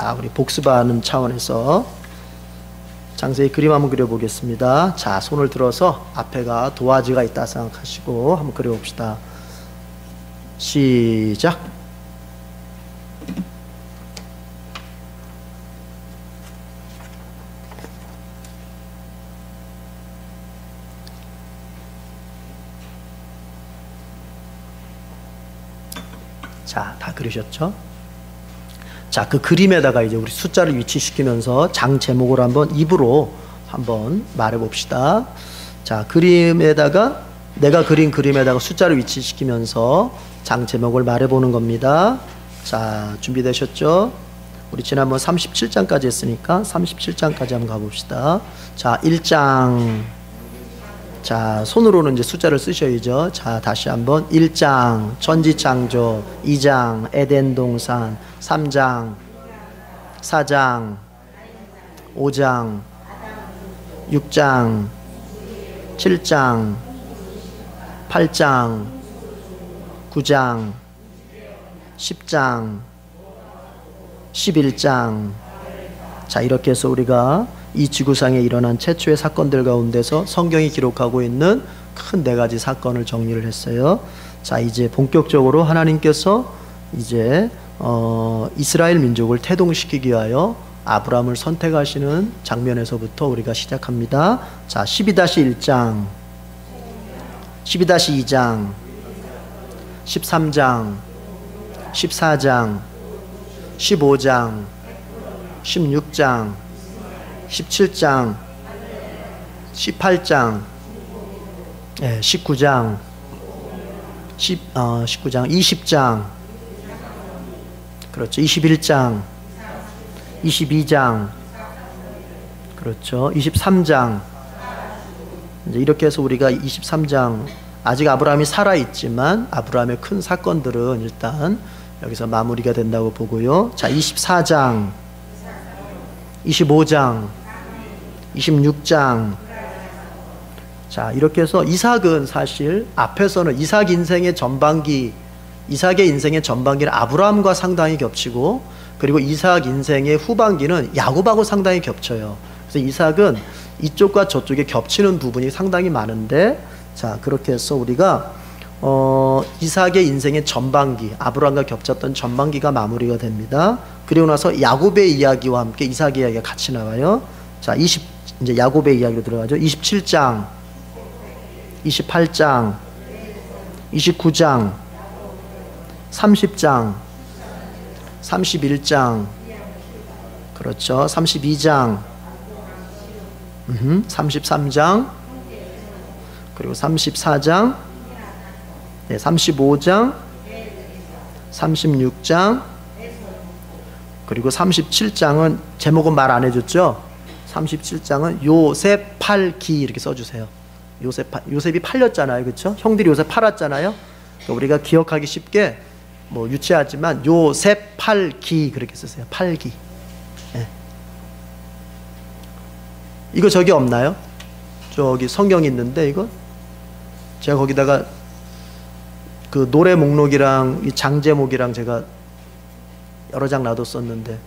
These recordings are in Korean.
자, 우리 복습하는 차원에서 장세히 그림 한번 그려보겠습니다. 자, 손을 들어서 앞에가 도화지가 있다 생각하시고 한번 그려봅시다. 시작. 자, 다 그리셨죠? 자, 그 그림에다가 이제 우리 숫자를 위치시키면서 장 제목을 한번 입으로 한번 말해 봅시다. 자, 그림에다가 내가 그린 그림에다가 숫자를 위치시키면서 장 제목을 말해 보는 겁니다. 자, 준비되셨죠? 우리 지난번 37장까지 했으니까 37장까지 한번 가봅시다. 자, 1장. 자, 손으로는 이제 숫자를 쓰셔야죠. 자, 다시 한번 1장 천지창조, 2장 에덴 동산, 3장 4장 5장 6장 7장 8장 9장 10장 11장. 자, 이렇게 해서 우리가 이 지구상에 일어난 최초의 사건들 가운데서 성경이 기록하고 있는 큰 4가지 사건을 정리를 했어요. 자, 이제 본격적으로 하나님께서 이제 이스라엘 민족을 태동시키기 위하여 아브라함을 선택하시는 장면에서부터 우리가 시작합니다. 자, 12-1장 12-2장 13장 14장 15장 16장 17장 18장 19장 19장 20장 그렇죠. 21장 22장 그렇죠. 23장. 이제 이렇게 해서 우리가 23장 아직 아브라함이 살아있지만 아브라함의 큰 사건들은 일단 여기서 마무리가 된다고 보고요. 자, 24장 25장 26장. 자, 이렇게 해서 이삭은 사실 앞에서는 이삭 인생의 전반기, 이삭의 인생의 전반기는 아브라함과 상당히 겹치고, 그리고 이삭 인생의 후반기는 야곱하고 상당히 겹쳐요. 그래서 이삭은 이쪽과 저쪽에 겹치는 부분이 상당히 많은데, 자, 그렇게 해서 우리가 이삭의 인생의 전반기, 아브라함과 겹쳤던 전반기가 마무리가 됩니다. 그리고 나서 야곱의 이야기와 함께 이삭의 이야기가 같이 나와요. 자, 이제 야곱의 이야기로 들어가죠. 27장, 28장, 29장, 30장, 31장, 그렇죠. 32장, 33장, 그리고 34장, 네, 35장, 36장, 그리고 37장은 제목은 말 안 해줬죠? 37장은 요셉 팔기 이렇게 써주세요. 요셉이 팔렸잖아요. 그렇죠? 형들이 요셉 팔았잖아요. 그러니까 우리가 기억하기 쉽게 뭐 유치하지만 요셉 팔기 그렇게 쓰세요. 팔기. 네. 이거 저기 없나요? 저기 성경이 있는데 이거 제가 거기다가 그 노래 목록이랑 이 장 제목이랑 제가 여러 장 놔뒀었는데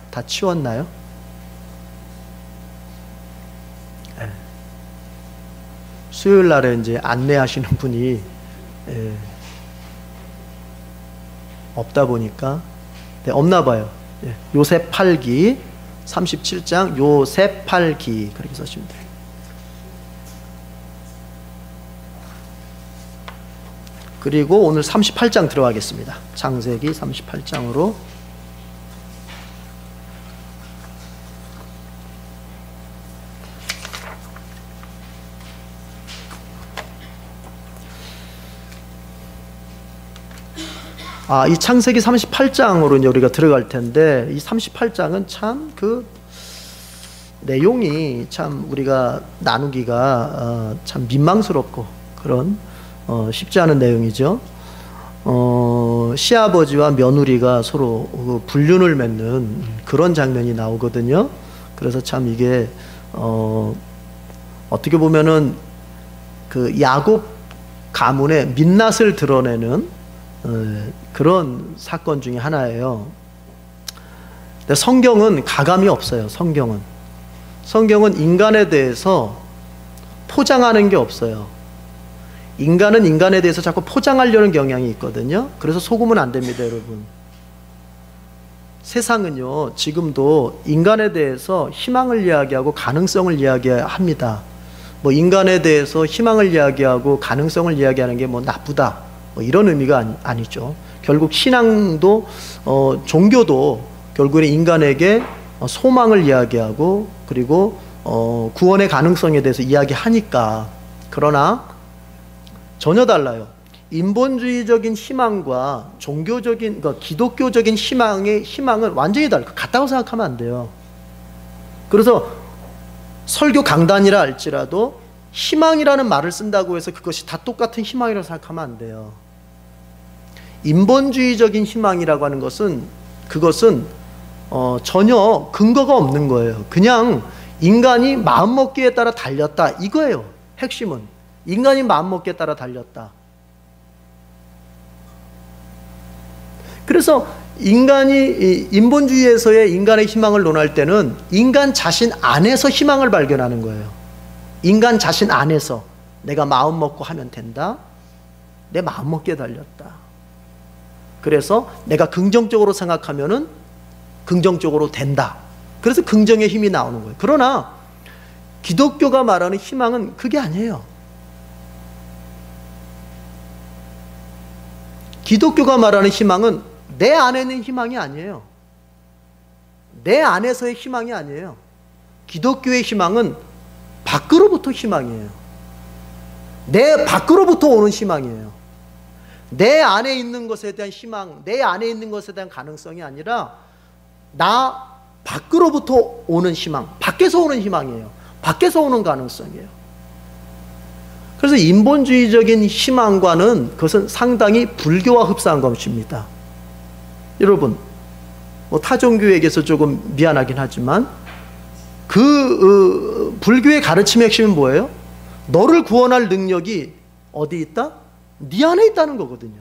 다 치웠나요? 네. 수요일 날에 이제 안내하시는 분이 없다 보니까 네, 없나 봐요. 네. 요셉 팔기 37장 요셉 팔기 그렇게 써주시면 돼요. 그리고 오늘 38장 들어가겠습니다. 창세기 38장으로. 이 창세기 38장으로 이제 우리가 들어갈 텐데, 이 38장은 참 그 내용이 참 우리가 나누기가 참 민망스럽고 그런 쉽지 않은 내용이죠. 시아버지와 며느리가 서로 불륜을 맺는 그런 장면이 나오거든요. 그래서 참 이게 어떻게 보면은 그 야곱 가문의 민낯을 드러내는 그런 사건 중에 하나예요. 근데 성경은 가감이 없어요. 성경은 인간에 대해서 포장하는 게 없어요. 인간은 인간에 대해서 자꾸 포장하려는 경향이 있거든요. 그래서 속으면 안 됩니다, 여러분. 세상은요, 지금도 인간에 대해서 희망을 이야기하고 가능성을 이야기합니다. 뭐 인간에 대해서 희망을 이야기하고 가능성을 이야기하는 게 뭐 나쁘다, 뭐 이런 의미가 아니죠. 결국 신앙도 종교도 결국은 인간에게 소망을 이야기하고 그리고 구원의 가능성에 대해서 이야기하니까. 그러나 전혀 달라요. 인본주의적인 희망과 종교적인, 그러니까 기독교적인 희망은 완전히 달라요. 같다고 생각하면 안 돼요. 그래서 설교 강단이라 할지라도 희망이라는 말을 쓴다고 해서 그것이 다 똑같은 희망이라고 생각하면 안 돼요. 인본주의적인 희망이라고 하는 것은 그것은 전혀 근거가 없는 거예요. 그냥 인간이 마음먹기에 따라 달렸다, 이거예요. 핵심은 인간이 마음먹기에 따라 달렸다. 그래서 인본주의에서의 인간의 희망을 논할 때는 인간 자신 안에서 희망을 발견하는 거예요. 인간 자신 안에서 내가 마음 먹고 하면 된다. 내 마음 먹기에 달렸다. 그래서 내가 긍정적으로 생각하면은 긍정적으로 된다. 그래서 긍정의 힘이 나오는 거예요. 그러나 기독교가 말하는 희망은 그게 아니에요. 기독교가 말하는 희망은 내 안에 있는 희망이 아니에요. 내 안에서의 희망이 아니에요. 기독교의 희망은 밖으로부터 희망이에요. 내 밖으로부터 오는 희망이에요. 내 안에 있는 것에 대한 희망, 내 안에 있는 것에 대한 가능성이 아니라 나 밖으로부터 오는 희망, 밖에서 오는 희망이에요. 밖에서 오는 가능성이에요. 그래서 인본주의적인 희망과는 그것은 상당히 불교와 흡사한 것입니다. 여러분, 뭐 타종교에게서 조금 미안하긴 하지만 불교의 가르침의 핵심은 뭐예요? 너를 구원할 능력이 어디 있다? 네 안에 있다는 거거든요.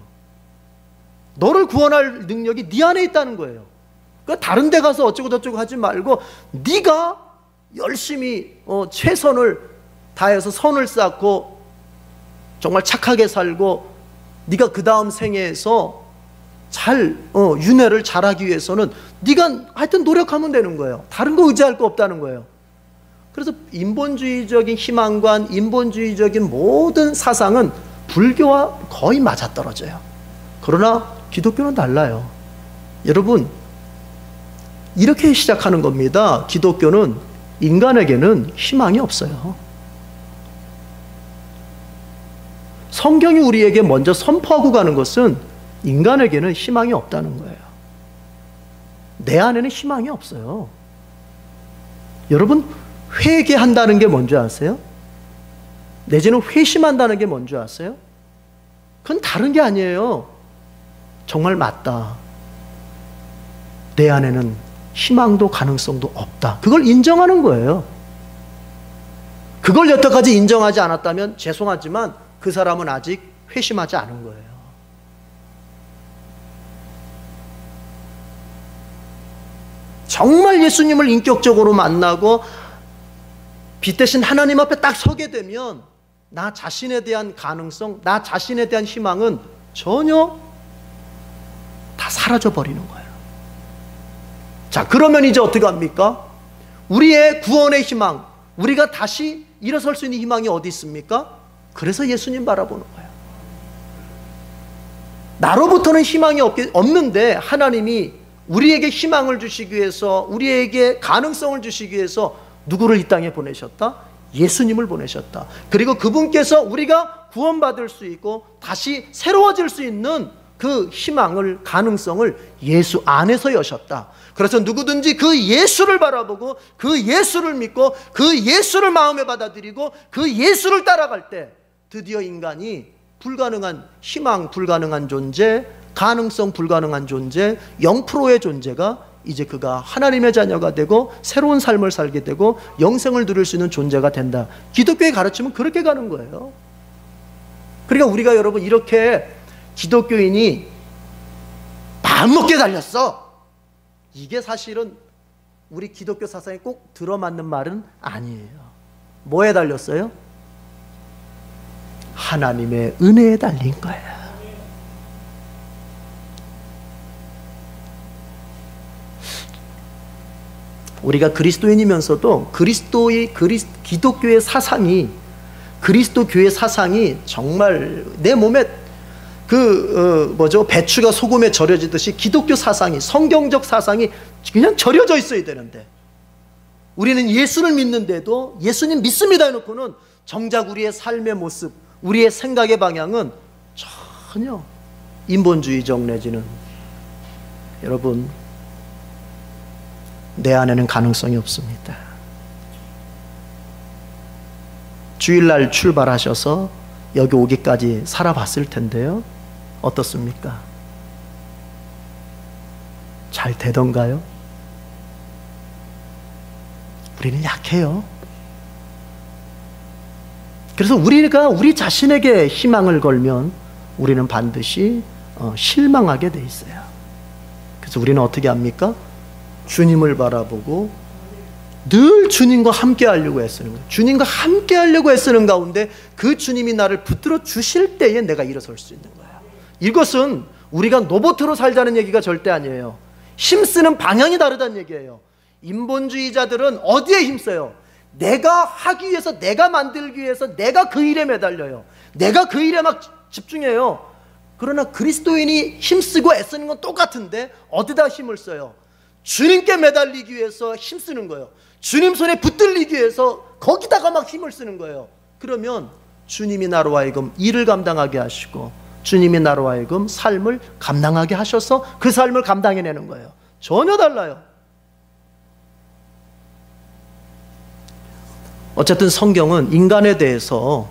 너를 구원할 능력이 네 안에 있다는 거예요. 그러니까 다른 데 가서 어쩌고 저쩌고 하지 말고 네가 열심히 최선을 다해서 선을 쌓고 정말 착하게 살고 네가 그 다음 생애에서 잘 윤회를 잘하기 위해서는 네가 하여튼 노력하면 되는 거예요. 다른 거 의지할 거 없다는 거예요. 그래서 인본주의적인 희망관, 인본주의적인 모든 사상은 불교와 거의 맞아떨어져요. 그러나 기독교는 달라요. 여러분, 이렇게 시작하는 겁니다. 기독교는 인간에게는 희망이 없어요. 성경이 우리에게 먼저 선포하고 가는 것은 인간에게는 희망이 없다는 거예요. 내 안에는 희망이 없어요. 여러분, 회개한다는 게 뭔지 아세요? 내지는 회심한다는 게 뭔지 아세요? 그건 다른 게 아니에요. 정말 맞다. 내 안에는 희망도 가능성도 없다. 그걸 인정하는 거예요. 그걸 여태까지 인정하지 않았다면 죄송하지만 그 사람은 아직 회심하지 않은 거예요. 정말 예수님을 인격적으로 만나고 빛 대신 하나님 앞에 딱 서게 되면 나 자신에 대한 가능성, 나 자신에 대한 희망은 전혀 다 사라져버리는 거예요. 자, 그러면 이제 어떻게 합니까? 우리의 구원의 희망, 우리가 다시 일어설 수 있는 희망이 어디 있습니까? 그래서 예수님 바라보는 거예요. 나로부터는 희망이 없는데 하나님이 우리에게 희망을 주시기 위해서, 우리에게 가능성을 주시기 위해서 누구를 이 땅에 보내셨다? 예수님을 보내셨다. 그리고 그분께서 우리가 구원받을 수 있고 다시 새로워질 수 있는 그 희망을, 가능성을 예수 안에서 여셨다. 그래서 누구든지 그 예수를 바라보고 그 예수를 믿고 그 예수를 마음에 받아들이고 그 예수를 따라갈 때 드디어 인간이 불가능한 희망, 불가능한 존재, 가능성 불가능한 존재, 0%의 존재가 이제 그가 하나님의 자녀가 되고 새로운 삶을 살게 되고 영생을 누릴 수 있는 존재가 된다. 기독교의 가르침은 그렇게 가는 거예요. 그러니까 우리가 여러분 이렇게 기독교인이 마음먹게 달렸어, 이게 사실은 우리 기독교 사상에 꼭 들어맞는 말은 아니에요. 뭐에 달렸어요? 하나님의 은혜에 달린 거예요. 우리가 그리스도인이면서도 기독교의 사상이, 그리스도 교회 사상이 정말 내 몸에 배추가 소금에 절여지듯이 기독교 사상이, 성경적 사상이 그냥 절여져 있어야 되는데, 우리는 예수를 믿는데도 예수님 믿습니다 해놓고는 정작 우리의 삶의 모습, 우리의 생각의 방향은 전혀 인본주의적 내지는, 여러분, 내 안에는 가능성이 없습니다. 주일날 출발하셔서 여기 오기까지 살아봤을 텐데요, 어떻습니까? 잘 되던가요? 우리는 약해요. 그래서 우리가 우리 자신에게 희망을 걸면 우리는 반드시 실망하게 돼 있어요. 그래서 우리는 어떻게 합니까? 주님을 바라보고 늘 주님과 함께 하려고 애쓰는 거예요. 주님과 함께 하려고 애쓰는 가운데 그 주님이 나를 붙들어 주실 때에 내가 일어설 수 있는 거예요. 이것은 우리가 로봇으로 살자는 얘기가 절대 아니에요. 힘쓰는 방향이 다르다는 얘기예요. 인본주의자들은 어디에 힘써요? 내가 하기 위해서, 내가 만들기 위해서 내가 그 일에 매달려요. 내가 그 일에 막 집중해요. 그러나 그리스도인이 힘쓰고 애쓰는 건 똑같은데 어디다 힘을 써요? 주님께 매달리기 위해서 힘쓰는 거예요. 주님 손에 붙들리기 위해서 거기다가 막 힘을 쓰는 거예요. 그러면 주님이 나로 하여금 일을 감당하게 하시고, 주님이 나로 하여금 삶을 감당하게 하셔서 그 삶을 감당해내는 거예요. 전혀 달라요. 어쨌든 성경은 인간에 대해서,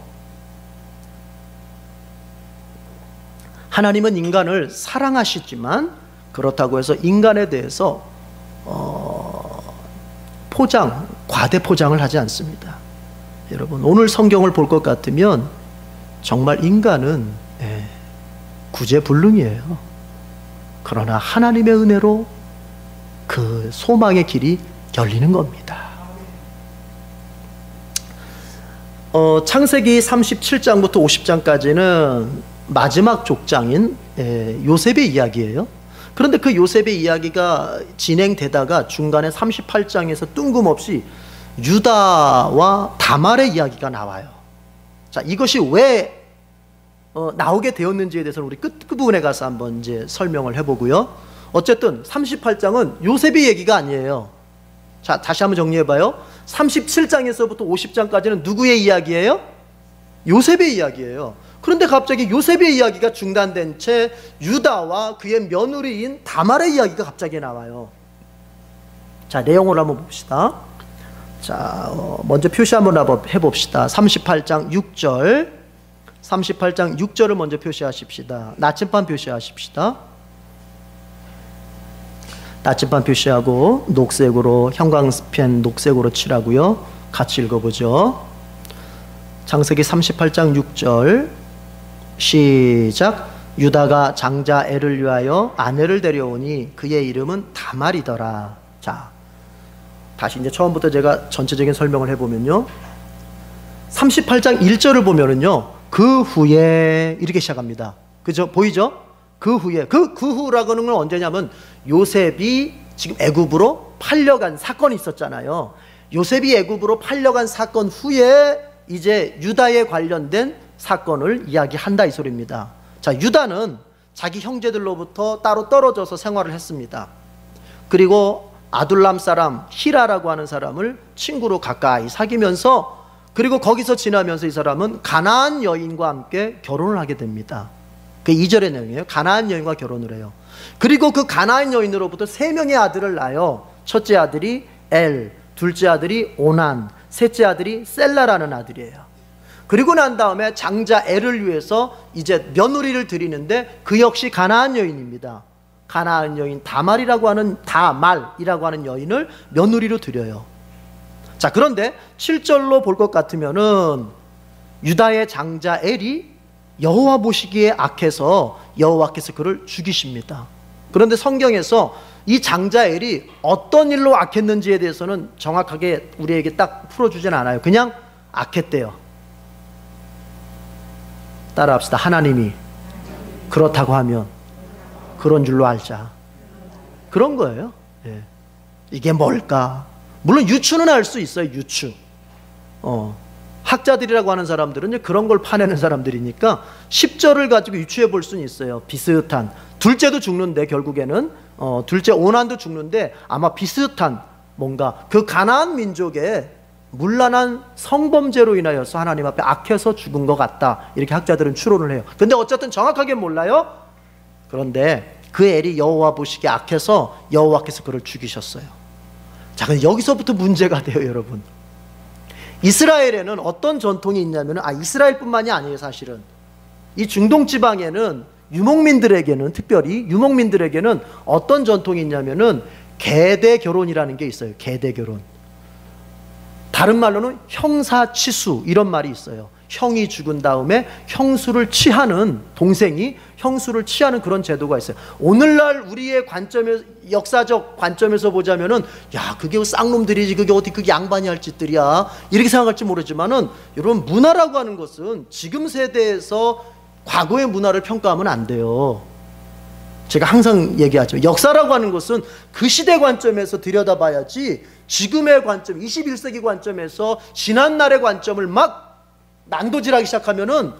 하나님은 인간을 사랑하시지만 그렇다고 해서 인간에 대해서 과대 포장을 하지 않습니다. 여러분, 오늘 성경을 볼 것 같으면 정말 인간은 구제불능이에요. 그러나 하나님의 은혜로 그 소망의 길이 열리는 겁니다. 창세기 37장부터 50장까지는 마지막 족장인 요셉의 이야기예요. 그런데 그 요셉의 이야기가 진행되다가 중간에 38장에서 뜬금없이 유다와 다말의 이야기가 나와요. 자, 이것이 왜 나오게 되었는지에 대해서는 우리 끝 부분에 가서 한번 이제 설명을 해보고요. 어쨌든 38장은 요셉의 얘기가 아니에요. 자, 다시 한번 정리해봐요. 37장에서부터 50장까지는 누구의 이야기예요? 요셉의 이야기예요. 그런데 갑자기 요셉의 이야기가 중단된 채 유다와 그의 며느리인 다말의 이야기가 갑자기 나와요. 자, 내용을 한번 봅시다. 자, 먼저 표시 한번 해봅시다. 38장 6절, 38장 6절을 먼저 표시하십시다. 나침반 표시하십시다. 나침반 표시하고 녹색으로, 형광펜 녹색으로 칠하고요. 같이 읽어보죠. 창세기 38장 6절 시작. 유다가 장자 엘을 위하여 아내를 데려오니 그의 이름은 다말이더라. 자, 다시 이제 처음부터 제가 전체적인 설명을 해보면요, 38장 1절을 보면은요, 그 후에 이렇게 시작합니다. 그죠? 보이죠? 그 후에, 그 후라고 하는 건 언제냐면 요셉이 지금 애굽으로 팔려간 사건이 있었잖아요. 요셉이 애굽으로 팔려간 사건 후에 이제 유다에 관련된 사건을 이야기한다, 이 소리입니다. 자, 유다는 자기 형제들로부터 따로 떨어져서 생활을 했습니다. 그리고 아둘람 사람 히라라고 하는 사람을 친구로 가까이 사귀면서, 그리고 거기서 지나면서 이 사람은 가나안 여인과 함께 결혼을 하게 됩니다. 그 2절의 내용이에요. 가나안 여인과 결혼을 해요. 그리고 그 가나안 여인으로부터 3명의 아들을 낳아요. 첫째 아들이 엘, 둘째 아들이 오난, 셋째 아들이 셀라라는 아들이에요. 그리고 난 다음에 장자 엘을 위해서 이제 며느리를 드리는데 그 역시 가나안 여인입니다. 가나안 여인 다말이라고 하는 여인을 며느리로 드려요. 자, 그런데 7절로 볼 것 같으면은 유다의 장자 엘이 여호와 보시기에 악해서 여호와께서 그를 죽이십니다. 그런데 성경에서 이 장자 엘이 어떤 일로 악했는지에 대해서는 정확하게 우리에게 딱 풀어주진 않아요. 그냥 악했대요. 따라합시다. 하나님이 그렇다고 하면 그런 줄로 알자. 그런 거예요. 예. 이게 뭘까? 물론 유추는 알 수 있어요. 유추. 학자들이라고 하는 사람들은 이제 그런 걸 파내는 사람들이니까 10절을 가지고 유추해 볼 수는 있어요. 비슷한. 둘째도 죽는데 결국에는 둘째 오난도 죽는데 아마 비슷한 뭔가 그 가나안 민족의 문란한 성범죄로 인하여서 하나님 앞에 악해서 죽은 것 같다. 이렇게 학자들은 추론을 해요. 근데 어쨌든 정확하게 몰라요. 그런데 그 엘이 여호와 보시기에 악해서 여호와께서 그를 죽이셨어요. 자, 근데 여기서부터 문제가 돼요, 여러분. 이스라엘에는 어떤 전통이 있냐면, 이스라엘뿐만이 아니에요, 사실은. 이 중동 지방에는 유목민들에게는, 특별히 유목민들에게는 어떤 전통이 있냐면은 계대 결혼이라는 게 있어요. 계대 결혼. 다른 말로는 형사치수, 이런 말이 있어요. 형이 죽은 다음에 형수를 취하는, 동생이 형수를 취하는 그런 제도가 있어요. 오늘날 우리의 관점에서, 역사적 관점에서 보자면은, 야, 그게 쌍놈들이지, 그게 어디 그게 양반이 할 짓들이야, 이렇게 생각할지 모르지만은, 여러분, 문화라고 하는 것은 지금 세대에서 과거의 문화를 평가하면 안 돼요. 제가 항상 얘기하죠. 역사라고 하는 것은 그 시대 관점에서 들여다봐야지, 지금의 관점, 21세기 관점에서 지난날의 관점을 막 난도질하기 시작하면은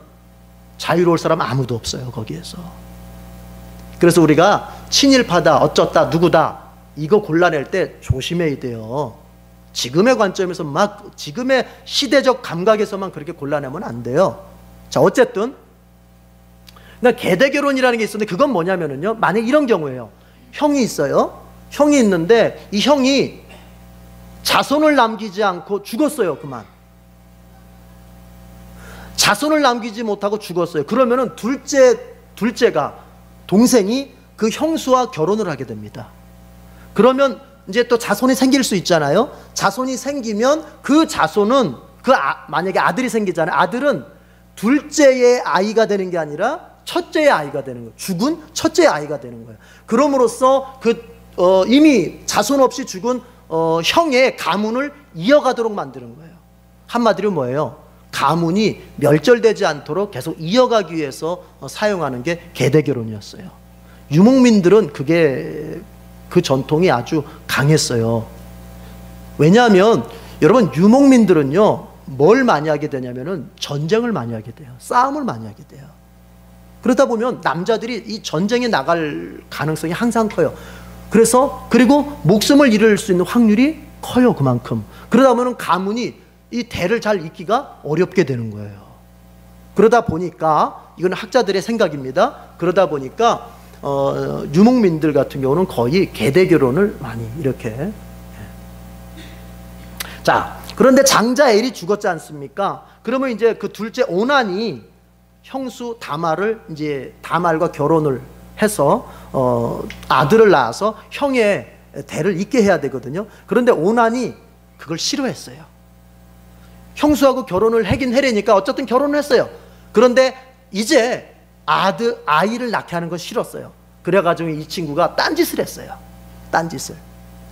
자유로울 사람 아무도 없어요, 거기에서. 그래서 우리가 친일파다, 어쩌다, 누구다, 이거 골라낼 때 조심해야 돼요. 지금의 관점에서 막, 지금의 시대적 감각에서만 그렇게 골라내면 안 돼요. 자, 어쨌든 그러니까 계대결혼이라는 게 있었는데, 그건 뭐냐면은요, 만약 이런 경우예요. 형이 있어요. 형이 있는데 이 형이 자손을 남기지 않고 죽었어요. 그만. 자손을 남기지 못하고 죽었어요. 그러면은 둘째가, 동생이 그 형수와 결혼을 하게 됩니다. 그러면 이제 또 자손이 생길 수 있잖아요. 자손이 생기면 그 자손은 만약에 아들이 생기잖아요. 아들은 둘째의 아이가 되는 게 아니라 첫째의 아이가 되는 거예요. 죽은 첫째의 아이가 되는 거예요. 그럼으로써 이미 자손 없이 죽은 형의 가문을 이어가도록 만드는 거예요. 한마디로 뭐예요? 가문이 멸절되지 않도록 계속 이어가기 위해서 사용하는 게 계대결혼이었어요. 유목민들은 그 전통이 아주 강했어요. 왜냐하면 여러분, 유목민들은요, 뭘 많이 하게 되냐면은 전쟁을 많이 하게 돼요. 싸움을 많이 하게 돼요. 그러다 보면 남자들이 이 전쟁에 나갈 가능성이 항상 커요. 그리고 목숨을 잃을 수 있는 확률이 커요, 그만큼. 그러다 보면 가문이 이 대를 잘 잇기가 어렵게 되는 거예요. 그러다 보니까, 이건 학자들의 생각입니다. 그러다 보니까 유목민들 같은 경우는 거의 계대결혼을 많이 이렇게. 자, 그런데 장자 엘이 죽었지 않습니까? 그러면 이제 그 둘째 오난이 형수 다말과 결혼을 해서 아들을 낳아서 형의 대를 잇게 해야 되거든요. 그런데 오난이 그걸 싫어했어요. 형수하고 결혼을 하긴 해려니까 어쨌든 결혼을 했어요. 그런데 이제 아이를 낳게 하는 건 싫었어요. 그래가지고 이 친구가 딴짓을 했어요. 딴짓을.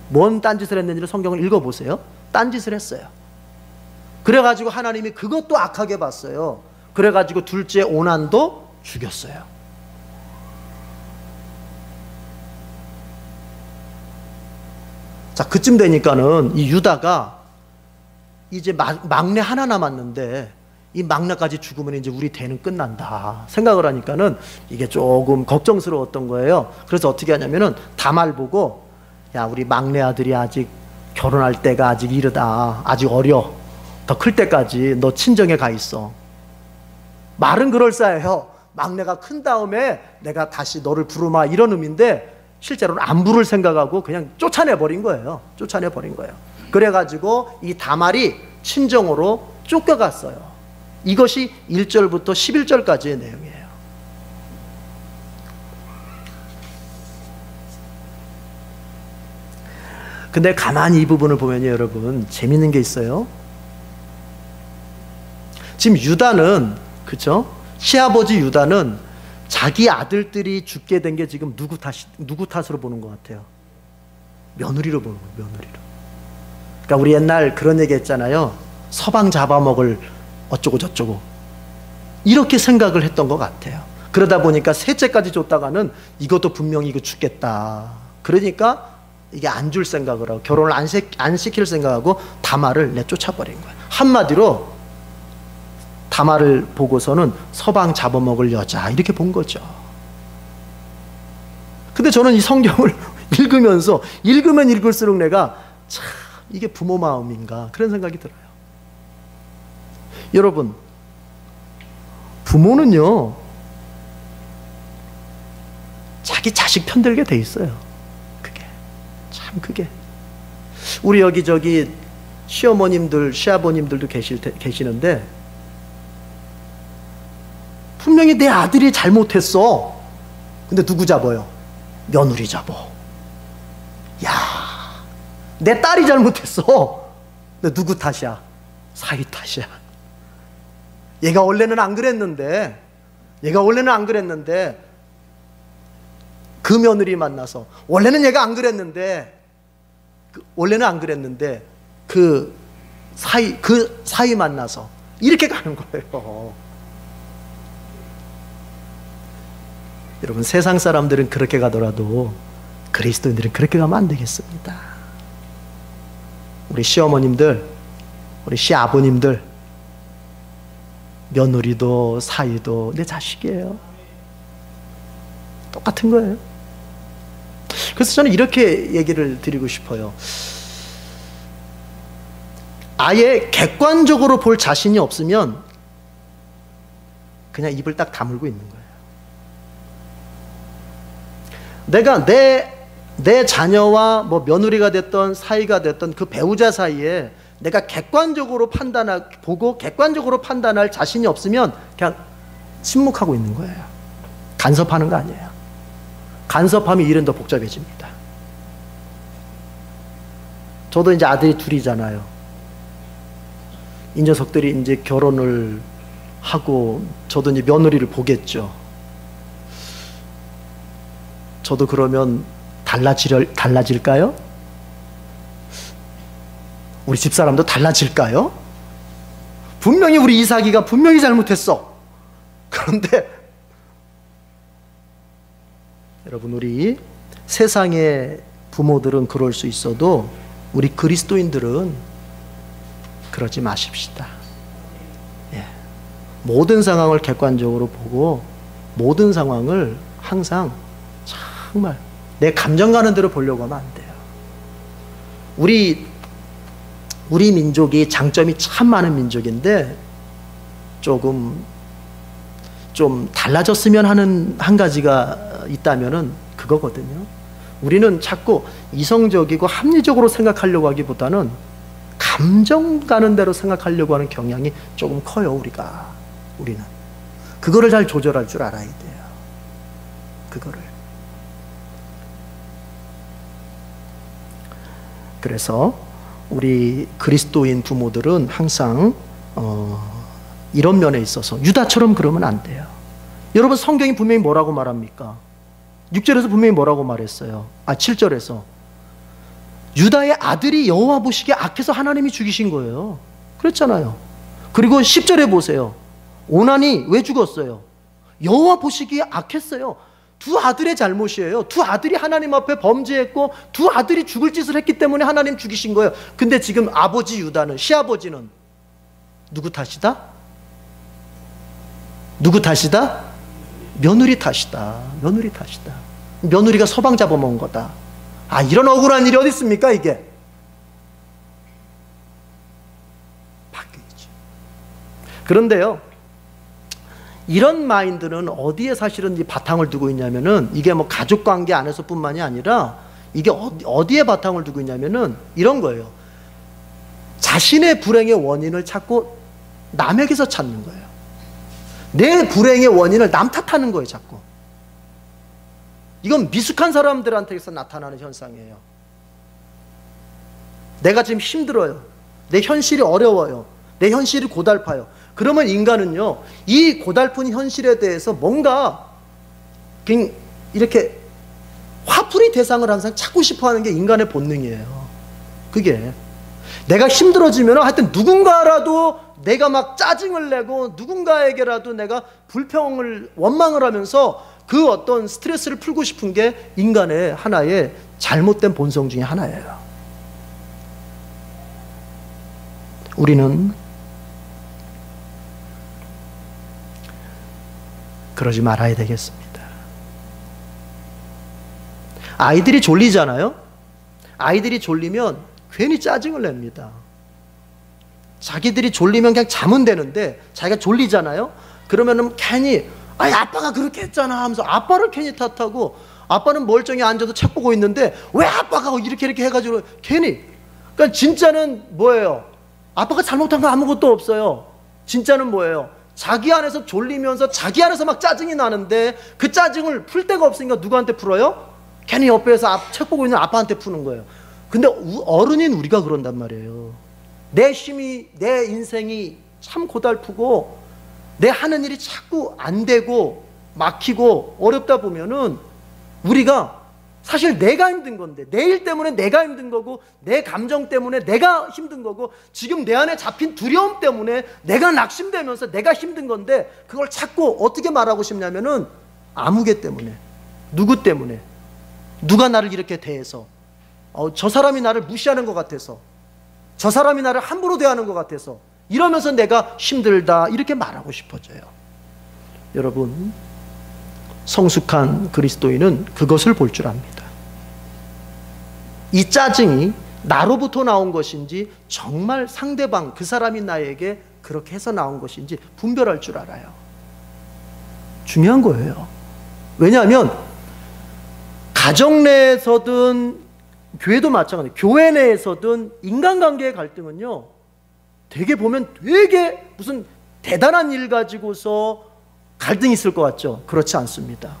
뭔 딴짓을 했는지를 성경을 읽어보세요. 딴짓을 했어요. 그래가지고 하나님이 그것도 악하게 봤어요. 그래가지고 둘째 오난도 죽였어요. 자, 그쯤 되니까는 이 유다가 이제 막내 하나 남았는데, 이 막내까지 죽으면 이제 우리 대는 끝난다 생각을 하니까는 이게 조금 걱정스러웠던 거예요. 그래서 어떻게 하냐면은 다말 보고, 야, 우리 막내 아들이 아직 결혼할 때가 아직 이르다, 아직 어려, 더 클 때까지 너 친정에 가 있어. 말은 그럴싸해요. 막내가 큰 다음에 내가 다시 너를 부르마, 이런 의미인데 실제로는 안 부를 생각하고 그냥 쫓아내버린 거예요. 그래가지고 이 다말이 친정으로 쫓겨갔어요. 이것이 1절부터 11절까지의 내용이에요. 근데 가만히 이 부분을 보면요, 여러분, 재밌는 게 있어요. 지금 유다는, 그쵸? 시아버지 유다는 자기 아들들이 죽게 된 게 지금 누구 탓으로 보는 것 같아요? 며느리로 보는 거예요. 며느리로. 그러니까 우리 옛날 그런 얘기 했잖아요. 서방 잡아먹을 어쩌고 저쩌고. 이렇게 생각을 했던 것 같아요. 그러다 보니까 셋째까지 줬다가는 이것도 분명히 이거 죽겠다. 그러니까 이게 안 줄 생각을 하고 결혼을 안 시킬 생각하고 다말을 내쫓아버린 거예요. 한마디로 다말을 보고서는 서방 잡아먹을 여자 이렇게 본 거죠. 근데 저는 이 성경을 읽으면서 읽으면 읽을수록 내가 참 이게 부모 마음인가 그런 생각이 들어요. 여러분, 부모는요 자기 자식 편들게 돼 있어요. 그게 우리 여기저기 시어머님들 시아버님들도 계시는데 분명히 내 아들이 잘못했어. 근데 누구 잡아요? 며느리 잡어. 야, 내 딸이 잘못했어. 근데 누구 탓이야? 사위 탓이야. 얘가 원래는 안 그랬는데 그 며느리 만나서 원래는 얘가 안 그랬는데 그 사이 만나서 이렇게 가는 거예요. 여러분, 세상 사람들은 그렇게 가더라도 그리스도인들은 그렇게 가면 안 되겠습니다. 우리 시어머님들, 우리 시아버님들, 며느리도 사위도 내 자식이에요. 똑같은 거예요. 그래서 저는 이렇게 얘기를 드리고 싶어요. 아예 객관적으로 볼 자신이 없으면 그냥 입을 딱 다물고 있는 거예요. 내가 내 자녀와 뭐 며느리가 됐던 사이가 됐던 그 배우자 사이에 내가 객관적으로 보고 객관적으로 판단할 자신이 없으면 그냥 침묵하고 있는 거예요. 간섭하는 거 아니에요. 간섭하면 일은 더 복잡해집니다. 저도 이제 아들이 둘이잖아요. 이 녀석들이 이제 결혼을 하고 저도 이제 며느리를 보겠죠. 저도 그러면 달라질까요? 우리 집사람도 달라질까요? 분명히 우리 이삭이가 분명히 잘못했어. 그런데 여러분, 우리 세상의 부모들은 그럴 수 있어도 우리 그리스도인들은 그러지 마십시다. 예. 모든 상황을 객관적으로 보고 모든 상황을 항상 정말 내 감정 가는 대로 보려고 하면 안 돼요. 우리 민족이 장점이 참 많은 민족인데 좀 달라졌으면 하는 한 가지가 있다면은 그거거든요. 우리는 자꾸 이성적이고 합리적으로 생각하려고 하기보다는 감정 가는 대로 생각하려고 하는 경향이 조금 커요. 우리는 그거를 잘 조절할 줄 알아야 돼요. 그거를. 그래서 우리 그리스도인 부모들은 항상 이런 면에 있어서 유다처럼 그러면 안 돼요. 여러분, 성경이 분명히 뭐라고 말합니까? 6절에서 분명히 뭐라고 말했어요? 7절에서 유다의 아들이 여호와 보시기에 악해서 하나님이 죽이신 거예요. 그랬잖아요. 그리고 10절에 보세요. 오난이 왜 죽었어요? 여호와 보시기에 악했어요. 두 아들의 잘못이에요. 두 아들이 하나님 앞에 범죄했고 두 아들이 죽을 짓을 했기 때문에 하나님 죽이신 거예요. 근데 지금 아버지 유다는, 시아버지는 누구 탓이다? 누구 탓이다? 며느리 탓이다. 며느리 탓이다. 며느리가 서방 잡아먹은 거다. 이런 억울한 일이 어디 있습니까? 이게 바뀌죠. 그런데요, 이런 마인드는 어디에 사실은 이 바탕을 두고 있냐면은, 이게 뭐 가족관계 안에서뿐만이 아니라 이게 어디에 바탕을 두고 있냐면은 이런 거예요. 자신의 불행의 원인을 찾고 남에게서 찾는 거예요. 내 불행의 원인을 남 탓하는 거예요, 자꾸. 이건 미숙한 사람들한테서 나타나는 현상이에요. 내가 지금 힘들어요. 내 현실이 어려워요. 내 현실이 고달파요. 그러면 인간은요, 이 고달픈 현실에 대해서 뭔가 이렇게 화풀이 대상을 항상 찾고 싶어 하는 게 인간의 본능이에요. 그게 내가 힘들어지면 하여튼 누군가라도 내가 막 짜증을 내고 누군가에게라도 내가 불평을 원망을 하면서 그 어떤 스트레스를 풀고 싶은 게 인간의 하나의 잘못된 본성 중에 하나예요. 우리는 그러지 말아야 되겠습니다. 아이들이 졸리잖아요. 아이들이 졸리면 괜히 짜증을 냅니다. 자기들이 졸리면 그냥 자면 되는데 자기가 졸리잖아요. 그러면은 괜히 아니 아빠가 그렇게 했잖아 하면서 아빠를 괜히 탓하고, 아빠는 멀쩡히 앉아서 책 보고 있는데 왜 아빠가 이렇게 해가지고 괜히. 그러니까 진짜는 뭐예요? 아빠가 잘못한 거 아무것도 없어요. 진짜는 뭐예요? 자기 안에서 졸리면서 자기 안에서 막 짜증이 나는데 그 짜증을 풀 데가 없으니까 누구한테 풀어요? 괜히 옆에서 책 보고 있는 아빠한테 푸는 거예요. 근데 어른인 우리가 그런단 말이에요. 내 힘이, 내 인생이 참 고달프고 내 하는 일이 자꾸 안 되고 막히고 어렵다 보면은 우리가 사실 내가 힘든 건데, 내 일 때문에 내가 힘든 거고, 내 감정 때문에 내가 힘든 거고, 지금 내 안에 잡힌 두려움 때문에 내가 낙심되면서 내가 힘든 건데, 그걸 자꾸 어떻게 말하고 싶냐면은 아무개 때문에, 누구 때문에, 누가 나를 이렇게 대해서, 저 사람이 나를 무시하는 것 같아서, 저 사람이 나를 함부로 대하는 것 같아서, 이러면서 내가 힘들다 이렇게 말하고 싶어져요. 여러분, 성숙한 그리스도인은 그것을 볼 줄 압니다. 이 짜증이 나로부터 나온 것인지 정말 상대방 그 사람이 나에게 그렇게 해서 나온 것인지 분별할 줄 알아요. 중요한 거예요. 왜냐하면 가정 내에서든 교회도 마찬가지예요. 교회 내에서든 인간관계의 갈등은요, 되게 보면 되게 무슨 대단한 일 가지고서 갈등이 있을 것 같죠? 그렇지 않습니다.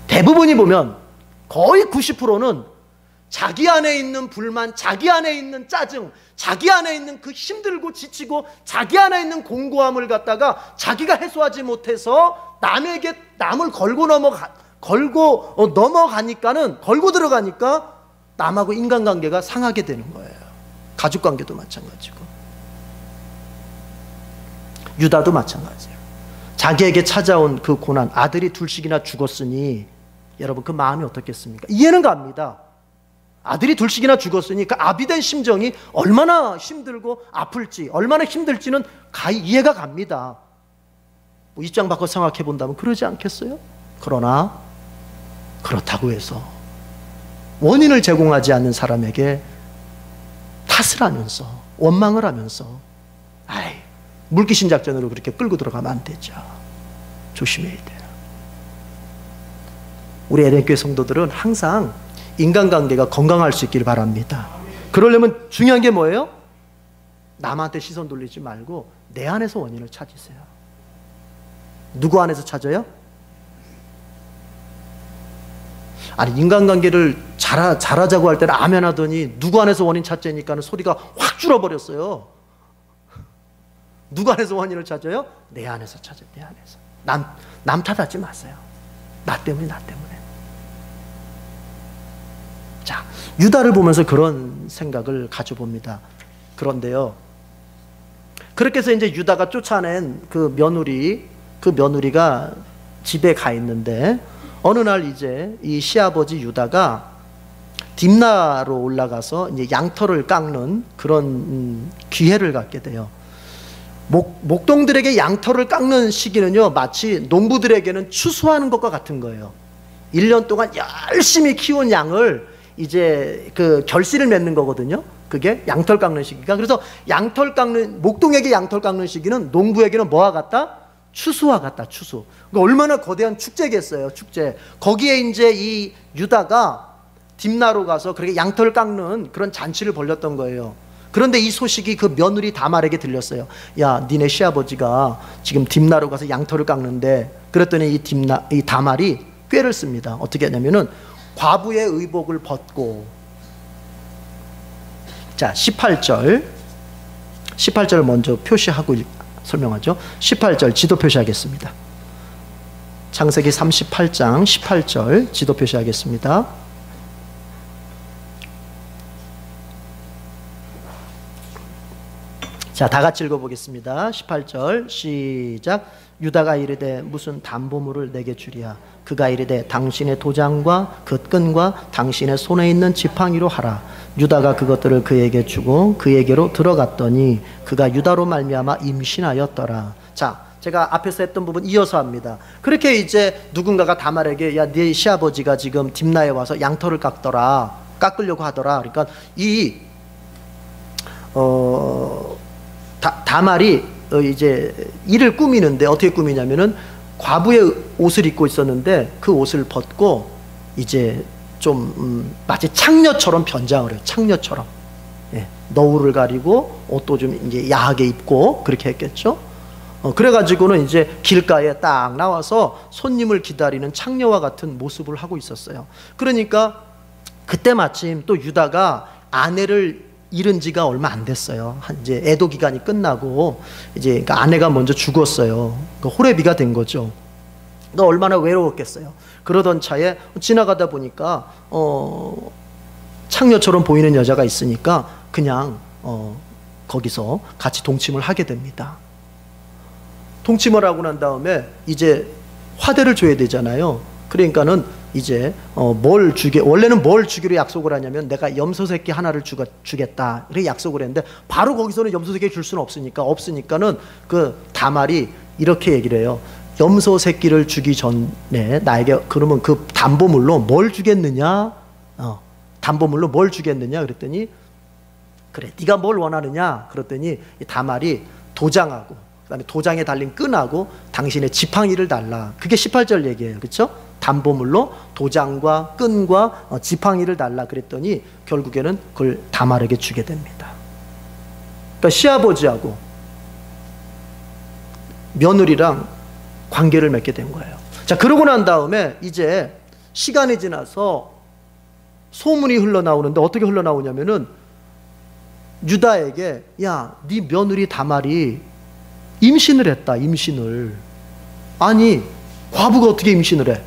대부분이 보면 거의 90%는 자기 안에 있는 불만, 자기 안에 있는 짜증, 자기 안에 있는 그 힘들고 지치고 자기 안에 있는 공고함을 갖다가 자기가 해소하지 못해서 남에게 남을 걸고 넘어가니까는, 걸고 들어가니까 남하고 인간관계가 상하게 되는 거예요. 가족관계도 마찬가지고, 유다도 마찬가지예요. 자기에게 찾아온 그 고난, 아들이 둘씩이나 죽었으니 여러분 그 마음이 어떻겠습니까? 이해는 갑니다. 아들이 둘씩이나 죽었으니 그 아비된 심정이 얼마나 힘들고 아플지, 얼마나 힘들지는 이해가 갑니다. 뭐 입장 바꿔 생각해 본다면 그러지 않겠어요? 그러나 그렇다고 해서 원인을 제공하지 않는 사람에게 탓을 하면서 원망을 하면서 물귀신 작전으로 그렇게 끌고 들어가면 안 되죠. 조심해야 돼요. 우리 에덴교회 성도들은 항상 인간관계가 건강할 수 있기를 바랍니다. 그러려면 중요한 게 뭐예요? 남한테 시선 돌리지 말고 내 안에서 원인을 찾으세요. 누구 안에서 찾아요? 아니, 인간관계를 잘하자고 할 때는 아멘 하더니 누구 안에서 원인 찾자니까 소리가 확 줄어버렸어요. 누구 안에서 원인을 찾아요? 내 안에서 찾아요. 내 안에서. 남 탓하지 마세요. 나 때문에. 자, 유다를 보면서 그런 생각을 가져봅니다. 그런데요, 그렇게 해서 이제 유다가 쫓아낸 그 며느리가 집에 가 있는데, 어느 날 이제 이 시아버지 유다가 딥나로 올라가서 이제 양털을 깎는 그런 기회를 갖게 돼요. 목동들에게 양털을 깎는 시기는요, 마치 농부들에게는 추수하는 것과 같은 거예요. 1년 동안 열심히 키운 양을 이제 그 결실을 맺는 거거든요. 그게 양털 깎는 시기가. 그래서 목동에게 양털 깎는 시기는 농부에게는 뭐와 같다? 추수와 같다. 추수. 그러니까 얼마나 거대한 축제겠어요. 축제. 거기에 이제 이 유다가 딥나로 가서 그렇게 양털 깎는 그런 잔치를 벌였던 거예요. 그런데 이 소식이 그 며느리 다말에게 들렸어요. 야, 니네 시아버지가 지금 딥나로 가서 양털을 깎는데, 그랬더니 이 다말이 꾀를 씁니다. 어떻게 하냐면은 과부의 의복을 벗고, 자, 18절 먼저 표시하고 설명하죠. 18절 지도 표시하겠습니다. 창세기 38장 18절 지도 표시하겠습니다. 자, 다 같이 읽어보겠습니다. 18절 시작. 유다가 이르되 무슨 담보물을 내게 주리야. 그가 이르되 당신의 도장과 그 끈과 당신의 손에 있는 지팡이로 하라. 유다가 그것들을 그에게 주고 그에게로 들어갔더니 그가 유다로 말미암아 임신하였더라. 자, 제가 앞에서 했던 부분 이어서 합니다. 그렇게 이제 누군가가 다말에게 야, 네 시아버지가 지금 딥나에 와서 양털을 깎으려고 하더라. 그러니까 이 다말이 이제 이를 꾸미는데 어떻게 꾸미냐면은 과부의 옷을 입고 있었는데 그 옷을 벗고 이제 좀 마치 창녀처럼 변장을 해요. 창녀처럼. 예, 너울을 가리고 옷도 좀 이제 야하게 입고 그렇게 했겠죠. 그래가지고는 이제 길가에 딱 나와서 손님을 기다리는 창녀와 같은 모습을 하고 있었어요. 그러니까 그때 마침 또 유다가 아내를 잃은 지가 얼마 안 됐어요. 이제 애도 기간이 끝나고 이제 그러니까 아내가 먼저 죽었어요. 그러니까 호레비가 된 거죠. 그러니까 얼마나 외로웠겠어요. 그러던 차에 지나가다 보니까 창녀처럼 보이는 여자가 있으니까 그냥 거기서 같이 동침을 하게 됩니다. 동침을 하고 난 다음에 이제 화대를 줘야 되잖아요. 그러니까는 이제 원래는 뭘 주기로 약속을 하냐면 내가 염소 새끼 하나를 주겠다 이렇게 약속을 했는데 바로 거기서는 염소 새끼 줄 수는 없으니까는 그 다말이 이렇게 얘기를 해요. 염소 새끼를 주기 전에 나에게 그러면 그 담보물로 뭘 주겠느냐? 담보물로 뭘 주겠느냐? 그랬더니 그래 네가 뭘 원하느냐? 그랬더니 다말이 도장하고 그다음에 도장에 달린 끈하고 당신의 지팡이를 달라. 그게 18절 얘기예요. 그렇죠? 담보물로 도장과 끈과 지팡이를 달라 그랬더니 결국에는 그걸 다말에게 주게 됩니다. 그러니까 시아버지하고 며느리랑 관계를 맺게 된 거예요. 자, 그러고 난 다음에 이제 시간이 지나서 소문이 흘러나오는데 어떻게 흘러나오냐면은 유다에게 야, 네 며느리 다말이 임신을 했다. 임신을. 아니 과부가 어떻게 임신을 해?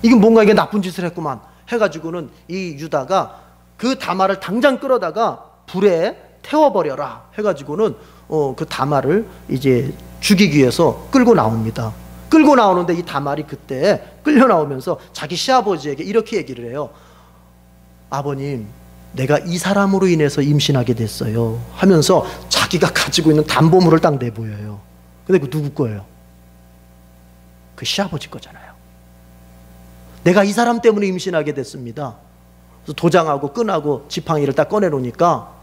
이게 뭔가 이게 나쁜 짓을 했구만 해가지고는 이 유다가 그 다말을 당장 끌어다가 불에 태워버려라 해가지고는 그 다말을 이제 죽이기 위해서 끌고 나옵니다. 끌고 나오는데 이 다말이 그때 끌려 나오면서 자기 시아버지에게 이렇게 얘기를 해요. 아버님, 내가 이 사람으로 인해서 임신하게 됐어요 하면서 자기가 가지고 있는 담보물을 딱 내보여요. 근데 그 누구 거예요? 그 시아버지 거잖아요. 내가 이 사람 때문에 임신하게 됐습니다. 그래서 도장하고 끈하고 지팡이를 딱 꺼내놓으니까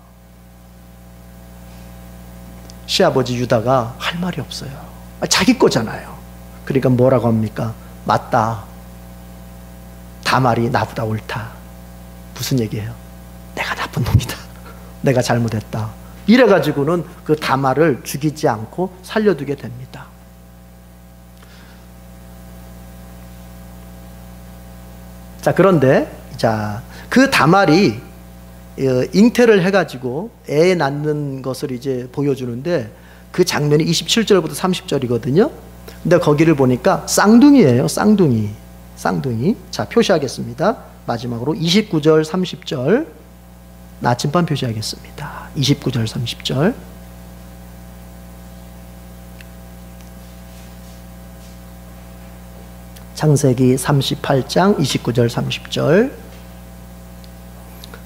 시아버지 유다가 할 말이 없어요. 자기 거잖아요. 그러니까 뭐라고 합니까? 맞다. 다말이 나보다 옳다. 무슨 얘기예요? 내가 나쁜 놈이다. 내가 잘못했다. 이래가지고는 그 다말을 죽이지 않고 살려두게 됩니다. 자, 그런데 그 다말이 잉태를 해가지고 애 낳는 것을 이제 보여주는데 그 장면이 27절부터 30절이거든요. 근데 거기를 보니까 쌍둥이에요. 쌍둥이. 자, 표시하겠습니다. 마지막으로 29절 30절 나침반 표시하겠습니다. 29절 30절 창세기 38장 29절 30절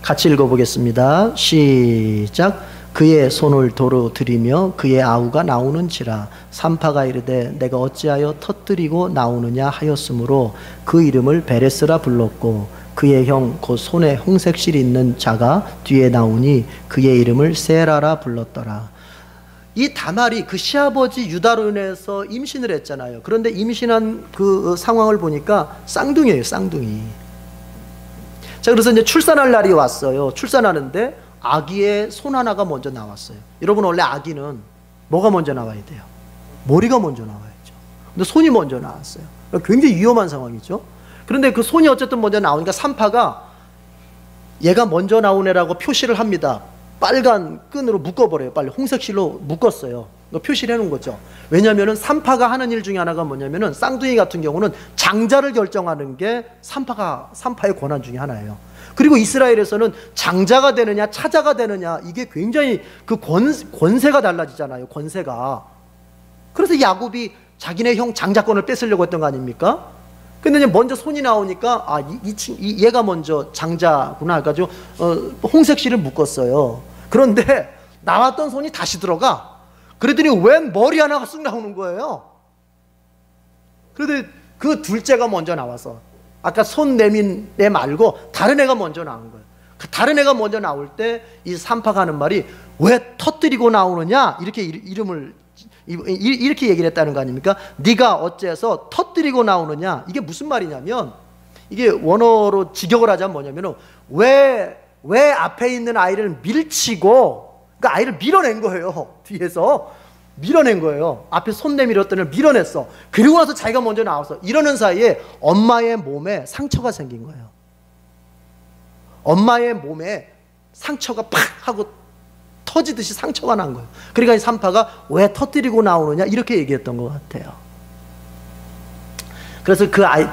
같이 읽어보겠습니다. 시작. 그의 손을 도로 들이며 그의 아우가 나오는지라 산파가 이르되 내가 어찌하여 터뜨리고 나오느냐 하였으므로 그 이름을 베레스라 불렀고 그의 형 곧 손에 홍색실이 있는 자가 뒤에 나오니 그의 이름을 세라라 불렀더라. 이 다말이 그 시아버지 유다로 인해서 임신을 했잖아요. 그런데 임신한 그 상황을 보니까 쌍둥이에요. 쌍둥이. 자, 그래서 이제 출산할 날이 왔어요. 출산하는데 아기의 손 하나가 먼저 나왔어요. 여러분, 원래 아기는 뭐가 먼저 나와야 돼요? 머리가 먼저 나와야죠. 근데 손이 먼저 나왔어요. 굉장히 위험한 상황이죠. 그런데 그 손이 어쨌든 먼저 나오니까 산파가 얘가 먼저 나온 애라고 표시를 합니다. 빨간 끈으로 묶어버려요. 빨리 홍색 실로 묶었어요. 표시를 해놓은 거죠. 왜냐하면 산파가 하는 일 중에 하나가 뭐냐면은 쌍둥이 같은 경우는 장자를 결정하는 게 산파의 권한 중에 하나예요. 그리고 이스라엘에서는 장자가 되느냐 차자가 되느냐 이게 굉장히 그 권세가 달라지잖아요. 권세가. 그래서 야곱이 자기네 형 장자권을 뺏으려고 했던 거 아닙니까? 근데 먼저 손이 나오니까 얘가 먼저 장자구나 해가지고 홍색 실을 묶었어요. 그런데 나왔던 손이 다시 들어가. 그랬더니 웬 머리 하나가 쑥 나오는 거예요. 그런데 그 둘째가 먼저 나와서 아까 손 내민 애 말고 다른 애가 먼저 나온 거예요. 그 다른 애가 먼저 나올 때 이 산파가 하는 말이 왜 터뜨리고 나오느냐 이렇게 이렇게 얘기를 했다는 거 아닙니까? 네가 어째서 터뜨리고 나오느냐. 이게 무슨 말이냐면 이게 원어로 직역을 하자면 뭐냐면 왜 앞에 있는 아이를 밀치고 그러니까 아이를 밀어낸 거예요. 뒤에서 밀어낸 거예요. 앞에 손 내밀었더니 밀어냈어. 그리고 나서 자기가 먼저 나와서 이러는 사이에 엄마의 몸에 상처가 생긴 거예요. 엄마의 몸에 상처가 팍 하고 터지듯이 상처가 난 거예요. 그러니까 이 산파가 왜 터뜨리고 나오느냐 이렇게 얘기했던 것 같아요. 그래서 그 아이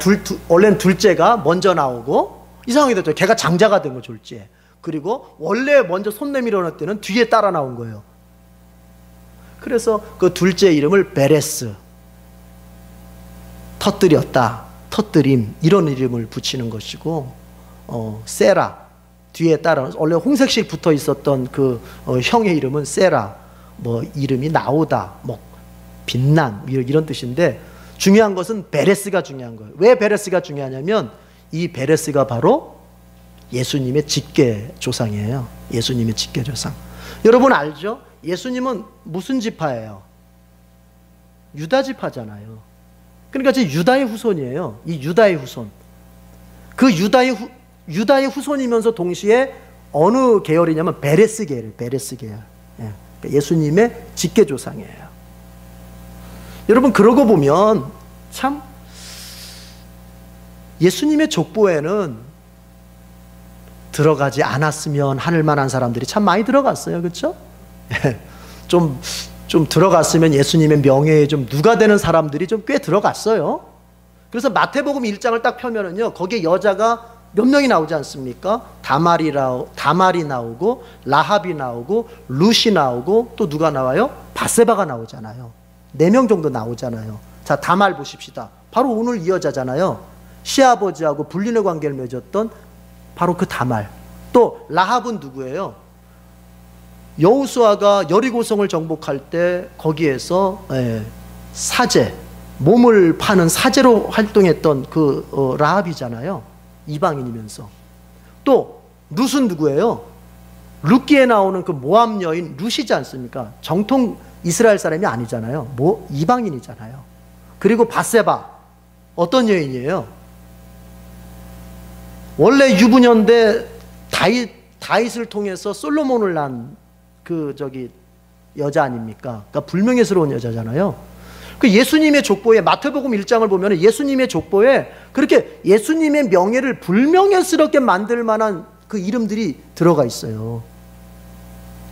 원래는 둘째가 먼저 나오고 이상하게 됐죠. 걔가 장자가 된 거 졸지에. 그리고 원래 먼저 손 내밀어 놨을 때는 뒤에 따라 나온 거예요. 그래서 그 둘째 이름을 베레스, 터뜨렸다, 터뜨림 이런 이름을 붙이는 것이고 세라 뒤에 따라 원래 홍색실 붙어 있었던 그 형의 이름은 세라, 뭐 이름이 나오다, 뭐 빛난 이런 뜻인데 중요한 것은 베레스가 중요한 거예요. 왜 베레스가 중요하냐면 이 베레스가 바로 예수님의 직계 조상이에요. 예수님의 직계 조상. 여러분 알죠? 예수님은 무슨 지파예요? 유다 지파잖아요. 그러니까 제 유다의 후손이에요. 이 유다의 후손. 그 유다의 후손이면서 동시에 어느 계열이냐면 베레스 계열. 베레스 계열. 예. 예수님의 직계 조상이에요. 여러분 그러고 보면 참 예수님의 족보에는 들어가지 않았으면 하늘 만한 사람들이 참 많이 들어갔어요. 그렇죠? 좀 들어갔으면 예수님의 명예에 좀 누가 되는 사람들이 좀 꽤 들어갔어요. 그래서 마태복음 1장을 딱 펴면은요, 거기에 여자가 몇 명이 나오지 않습니까? 다말이 나오고, 라합이 나오고, 룻이 나오고, 또 누가 나와요? 바세바가 나오잖아요. 4명 정도 나오잖아요. 자, 다말 보십시다. 바로 오늘 이 여자잖아요. 시아버지하고 불륜의 관계를 맺었던 바로 그 다말. 또 라합은 누구예요? 여호수아가 여리고성을 정복할 때 거기에서 사제, 몸을 파는 사제로 활동했던 그 라합이잖아요. 이방인이면서. 또 룻은 누구예요? 룻기에 나오는 그 모압 여인 룻이지 않습니까? 정통 이스라엘 사람이 아니잖아요. 이방인이잖아요. 그리고 바세바 어떤 여인이에요? 원래 유부녀인데 다윗을 통해서 솔로몬을 낳은 그 여자 아닙니까? 그러니까 불명예스러운 여자잖아요. 그 예수님의 족보에 마태복음 1장을 보면 예수님의 족보에 그렇게 예수님의 명예를 불명예스럽게 만들 만한 그 이름들이 들어가 있어요.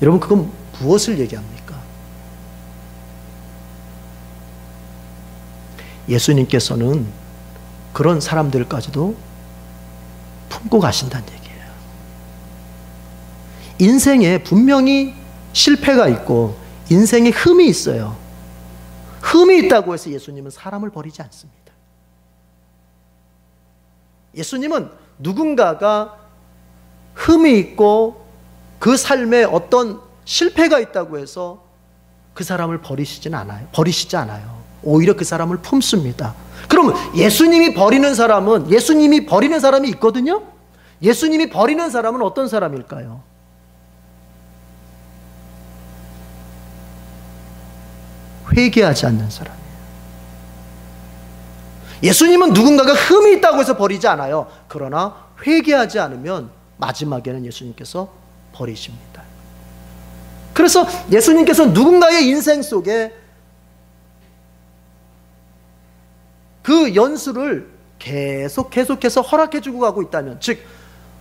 여러분 그건 무엇을 얘기합니까? 예수님께서는 그런 사람들까지도 품고 가신다는 얘기예요. 인생에 분명히 실패가 있고 인생에 흠이 있어요. 흠이 있다고 해서 예수님은 사람을 버리지 않습니다. 예수님은 누군가가 흠이 있고 그 삶에 어떤 실패가 있다고 해서 그 사람을 버리시지 않아요. 오히려 그 사람을 품습니다. 그러면 예수님이 버리는 사람이 있거든요. 예수님이 버리는 사람은 어떤 사람일까요? 회개하지 않는 사람이에요. 예수님은 누군가가 흠이 있다고 해서 버리지 않아요. 그러나 회개하지 않으면 마지막에는 예수님께서 버리십니다. 그래서 예수님께서 누군가의 인생 속에 그 연수를 계속해서 허락해주고 가고 있다면, 즉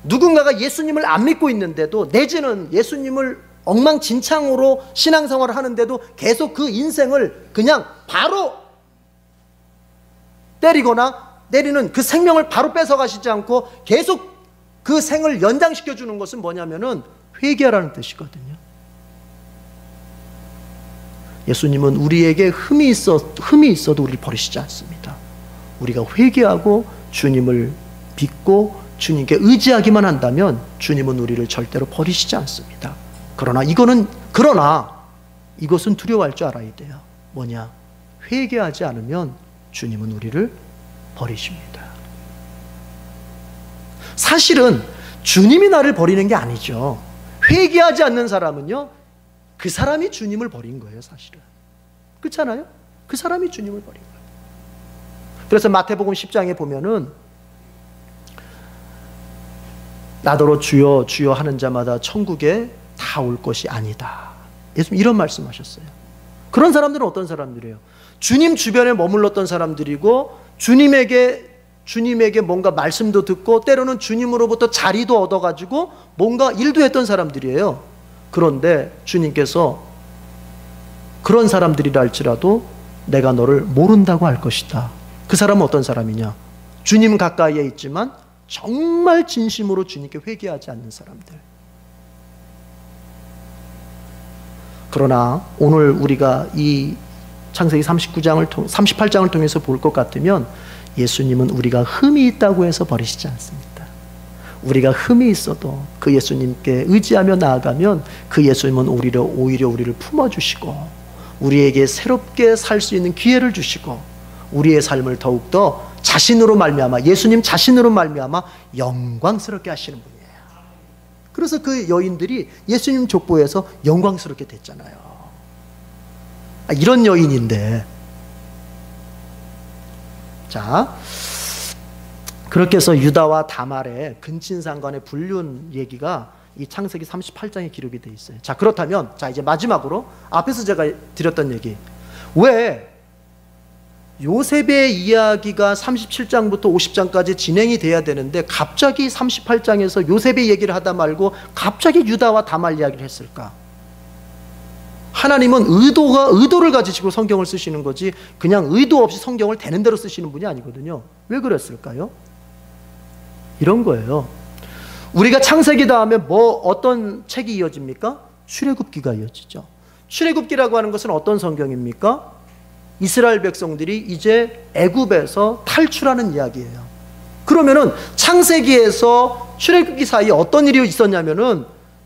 누군가가 예수님을 안 믿고 있는데도 내지는 예수님을 엉망진창으로 신앙생활을 하는데도 계속 그 인생을 그냥 바로 때리는 그 생명을 바로 뺏어가시지 않고 계속 그 생을 연장시켜주는 것은 뭐냐면은 회개하라는 뜻이거든요. 예수님은 우리에게 흠이 있어도 우리를 버리시지 않습니다. 우리가 회개하고 주님을 믿고 주님께 의지하기만 한다면 주님은 우리를 절대로 버리시지 않습니다. 그러나 이것은 두려워할 줄 알아야 돼요. 뭐냐? 회개하지 않으면 주님은 우리를 버리십니다. 사실은 주님이 나를 버리는 게 아니죠. 회개하지 않는 사람은요, 그 사람이 주님을 버린 거예요, 사실은. 그렇잖아요? 그 사람이 주님을 버린 거예요. 그래서 마태복음 10장에 보면은 나더러 주여 주여 하는 자마다 천국에 다 올 것이 아니다. 예수님 이런 말씀하셨어요. 그런 사람들은 어떤 사람들이에요? 주님 주변에 머물렀던 사람들이고 주님에게 뭔가 말씀도 듣고 때로는 주님으로부터 자리도 얻어가지고 뭔가 일도 했던 사람들이에요. 그런데 주님께서 그런 사람들이라 할지라도 내가 너를 모른다고 할 것이다. 그 사람은 어떤 사람이냐? 주님 가까이에 있지만 정말 진심으로 주님께 회개하지 않는 사람들. 그러나 오늘 우리가 이 창세기 38장을 통해서 볼 것 같으면 예수님은 우리가 흠이 있다고 해서 버리시지 않습니다. 우리가 흠이 있어도 그 예수님께 의지하며 나아가면 그 예수님은 오히려 우리를 품어주시고 우리에게 새롭게 살 수 있는 기회를 주시고 우리의 삶을 더욱더 자신으로 말미암아, 예수님 자신으로 말미암아 영광스럽게 하시는 분이에요. 그래서 그 여인들이 예수님 족보에서 영광스럽게 됐잖아요. 이런 여인인데, 자, 그렇게 해서 유다와 다말의 근친상간의 불륜 얘기가 이 창세기 38장에 기록이 되어 있어요. 자, 그렇다면 자 이제 마지막으로 앞에서 제가 드렸던 얘기, 왜 요셉의 이야기가 37장부터 50장까지 진행이 돼야 되는데 갑자기 38장에서 요셉의 얘기를 하다 말고 갑자기 유다와 다말 이야기를 했을까? 하나님은 의도를 가지시고 성경을 쓰시는 거지 그냥 의도 없이 성경을 되는 대로 쓰시는 분이 아니거든요. 왜 그랬을까요? 이런 거예요. 우리가 창세기 다음에 어떤 책이 이어집니까? 출애굽기가 이어지죠. 출애굽기라고 하는 것은 어떤 성경입니까? 이스라엘 백성들이 이제 애굽에서 탈출하는 이야기예요. 그러면은 창세기에서 출애굽기 사이에 어떤 일이 있었냐면은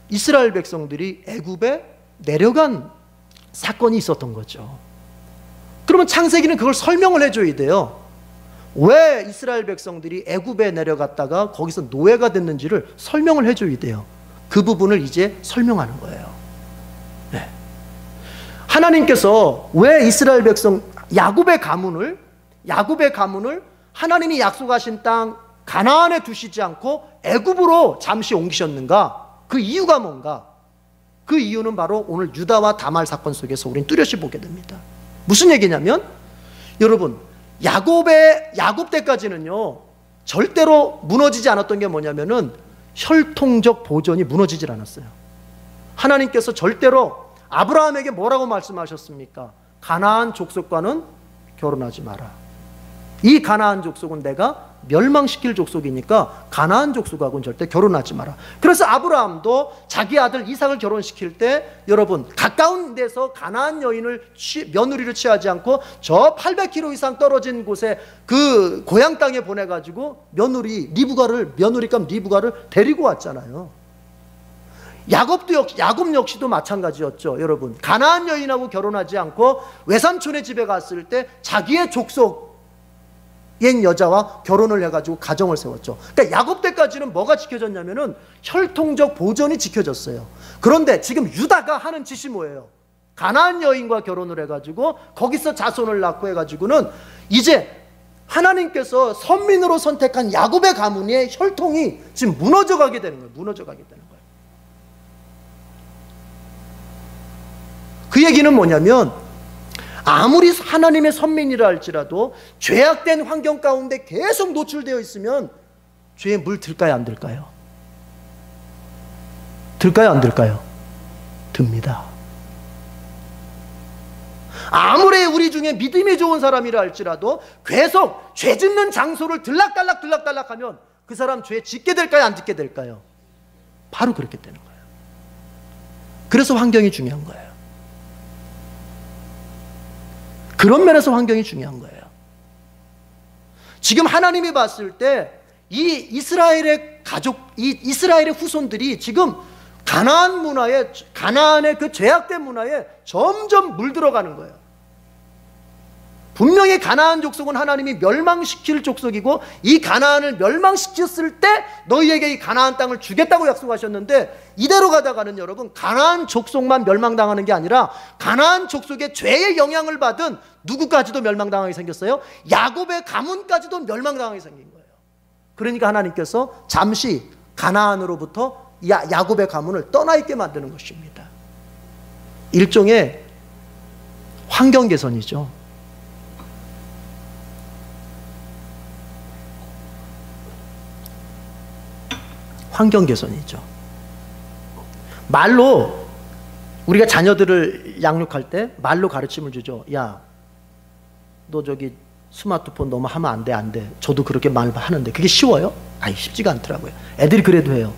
이스라엘 백성들이 애굽에 내려간 사건이 있었던 거죠. 그러면 창세기는 그걸 설명을 해줘야 돼요. 왜 이스라엘 백성들이 애굽에 내려갔다가 거기서 노예가 됐는지를 설명을 해줘야 돼요. 그 부분을 이제 설명하는 거예요. 네. 하나님께서 왜 이스라엘 백성 야곱의 가문을 하나님이 약속하신 땅 가나안에 두시지 않고 애굽으로 잠시 옮기셨는가? 그 이유가 뭔가? 그 이유는 바로 오늘 유다와 다말 사건 속에서 우리는 뚜렷이 보게 됩니다. 무슨 얘기냐면 여러분 야곱 때까지는요 절대로 무너지지 않았던 게 뭐냐면은 혈통적 보존이 무너지질 않았어요. 하나님께서 절대로 아브라함에게 뭐라고 말씀하셨습니까? 가나안 족속과는 결혼하지 마라. 이 가나안 족속은 내가 멸망시킬 족속이니까 가나안 족속하고는 절대 결혼하지 마라. 그래서 아브라함도 자기 아들 이삭을 결혼시킬 때 여러분 가까운 데서 가나안 여인을 며느리를 취하지 않고 저 800km 이상 떨어진 곳에 그 고향 땅에 보내가지고 며느리감 리브가를 데리고 왔잖아요. 야곱 역시도 마찬가지였죠. 여러분 가나안 여인하고 결혼하지 않고 외삼촌의 집에 갔을 때 자기의 족속 옛 여자와 결혼을 해가지고 가정을 세웠죠. 그러니까 야곱 때까지는 뭐가 지켜졌냐면은 혈통적 보존이 지켜졌어요. 그런데 지금 유다가 하는 짓이 뭐예요? 가나안 여인과 결혼을 해가지고 거기서 자손을 낳고 해가지고는 이제 하나님께서 선민으로 선택한 야곱의 가문의 혈통이 지금 무너져가게 되는 거예요. 무너져가게 되는 거예요. 그 얘기는 뭐냐면 아무리 하나님의 선민이라 할지라도 죄악된 환경 가운데 계속 노출되어 있으면 죄에 물 들까요 안 들까요? 들까요 안 들까요? 듭니다. 아무리 우리 중에 믿음이 좋은 사람이라 할지라도 계속 죄 짓는 장소를 들락달락 하면 그 사람 죄 짓게 될까요? 안 짓게 될까요? 바로 그렇게 되는 거예요. 그래서 환경이 중요한 거예요. 그런 면에서 환경이 중요한 거예요. 지금 하나님이 봤을 때 이 이스라엘의 가족, 이 이스라엘의 후손들이 지금 가나안 문화에, 가나안의 그 죄악된 문화에 점점 물들어가는 거예요. 분명히 가나안 족속은 하나님이 멸망시킬 족속이고 이 가나안을 멸망시켰을 때 너희에게 이 가나안 땅을 주겠다고 약속하셨는데, 이대로 가다가는 여러분 가나안 족속만 멸망당하는 게 아니라 가나안 족속의 죄의 영향을 받은 누구까지도 멸망당하게 생겼어요. 야곱의 가문까지도 멸망당하게 생긴 거예요. 그러니까 하나님께서 잠시 가나안으로부터 야곱의 가문을 떠나 있게 만드는 것입니다. 일종의 환경 개선이죠. 환경 개선이죠. 말로 우리가 자녀들을 양육할 때 말로 가르침을 주죠. 야, 너 저기 스마트폰 너무 하면 안 돼, 안 돼. 저도 그렇게 말 하는데 그게 쉬워요? 아니, 쉽지가 않더라고요. 애들이 그래도 해요.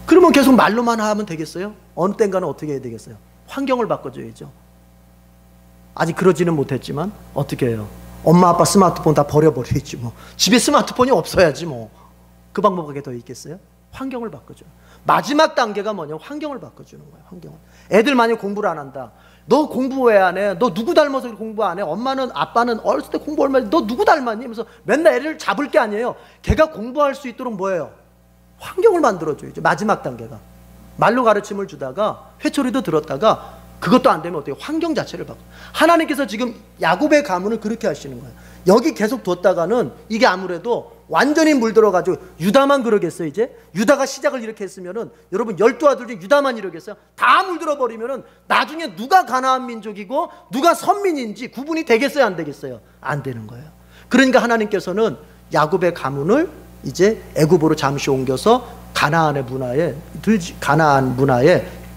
그러면 계속 말로만 하면 되겠어요? 어느 땐가는 어떻게 해야 되겠어요? 환경을 바꿔줘야죠. 아직 그러지는 못했지만 어떻게 해요? 엄마 아빠 스마트폰 다 버려버리지 뭐. 집에 스마트폰이 없어야지 뭐. 그 방법밖에 더 있겠어요? 환경을 바꿔줘요. 마지막 단계가 뭐냐? 환경을 바꿔주는 거예요. 환경을. 애들 만약 공부를 안 한다. 너 공부 왜 안 해? 너 누구 닮아서 공부 안 해? 엄마는 아빠는 어렸을 때 공부 얼마나, 너 누구 닮았니? 하면서 맨날 애를 잡을 게 아니에요. 걔가 공부할 수 있도록 뭐예요? 환경을 만들어줘야죠. 마지막 단계가. 말로 가르침을 주다가 회초리도 들었다가 그것도 안 되면 어때요? 환경 자체를 바꿔. 하나님께서 지금 야곱의 가문을 그렇게 하시는 거예요. 여기 계속 뒀다가는 이게 아무래도 완전히 물들어가지고, 유다만 그러겠어요 이제? 유다가 시작을 이렇게 했으면은, 여러분 12아들 중에 유다만 이러겠어요? 다 물들어버리면은 나중에 누가 가나안 민족이고 누가 선민인지 구분이 되겠어요 안 되겠어요? 안 되는 거예요. 그러니까 하나님께서는 야곱의 가문을 이제 애굽으로 잠시 옮겨서 가나안 문화에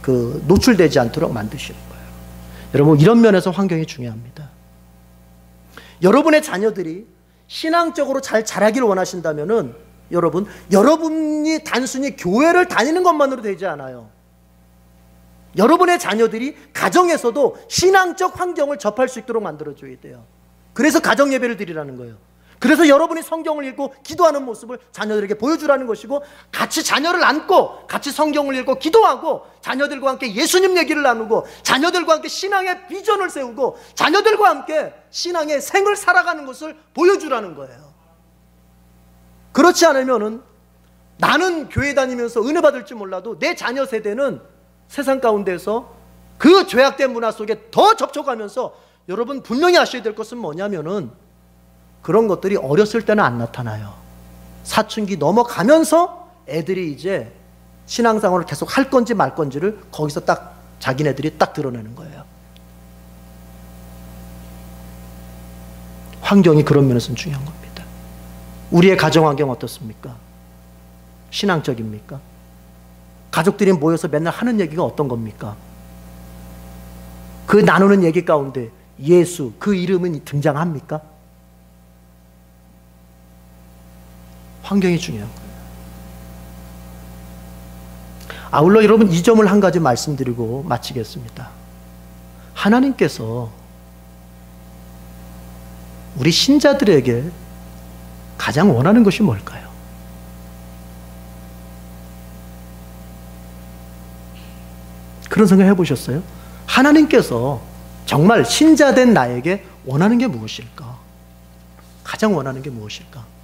그 노출되지 않도록 만드시는 거예요. 여러분, 이런 면에서 환경이 중요합니다. 여러분의 자녀들이 신앙적으로 잘 자라기를 원하신다면은 여러분이 단순히 교회를 다니는 것만으로 되지 않아요. 여러분의 자녀들이 가정에서도 신앙적 환경을 접할 수 있도록 만들어줘야 돼요. 그래서 가정 예배를 드리라는 거예요. 그래서 여러분이 성경을 읽고 기도하는 모습을 자녀들에게 보여주라는 것이고, 같이 자녀를 안고 같이 성경을 읽고 기도하고 자녀들과 함께 예수님 얘기를 나누고 자녀들과 함께 신앙의 비전을 세우고 자녀들과 함께 신앙의 생을 살아가는 것을 보여주라는 거예요. 그렇지 않으면은 나는 교회 다니면서 은혜 받을 줄 몰라도 내 자녀 세대는 세상 가운데서 그 죄악된 문화 속에 더 접촉하면서, 여러분 분명히 아셔야 될 것은 뭐냐면은 그런 것들이 어렸을 때는 안 나타나요. 사춘기 넘어가면서 애들이 이제 신앙생활을 계속 할 건지 말 건지를 거기서 딱 자기네들이 딱 드러내는 거예요. 환경이 그런 면에서는 중요한 겁니다. 우리의 가정 환경 어떻습니까? 신앙적입니까? 가족들이 모여서 맨날 하는 얘기가 어떤 겁니까? 그 나누는 얘기 가운데 예수, 그 이름은 등장합니까? 환경이 중요한 거예요. 아울러 여러분, 이 점을 한 가지 말씀드리고 마치겠습니다. 하나님께서 우리 신자들에게 가장 원하는 것이 뭘까요? 그런 생각 해보셨어요? 하나님께서 정말 신자된 나에게 원하는 게 무엇일까? 가장 원하는 게 무엇일까?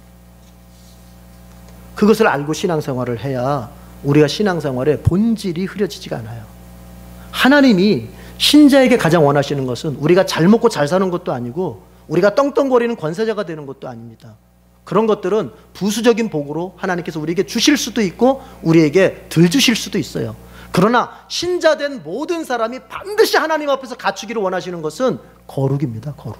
그것을 알고 신앙생활을 해야 우리가 신앙생활의 본질이 흐려지지가 않아요. 하나님이 신자에게 가장 원하시는 것은 우리가 잘 먹고 잘 사는 것도 아니고 우리가 떵떵거리는 권세자가 되는 것도 아닙니다. 그런 것들은 부수적인 복으로 하나님께서 우리에게 주실 수도 있고 우리에게 덜 주실 수도 있어요. 그러나 신자된 모든 사람이 반드시 하나님 앞에서 갖추기를 원하시는 것은 거룩입니다. 거룩.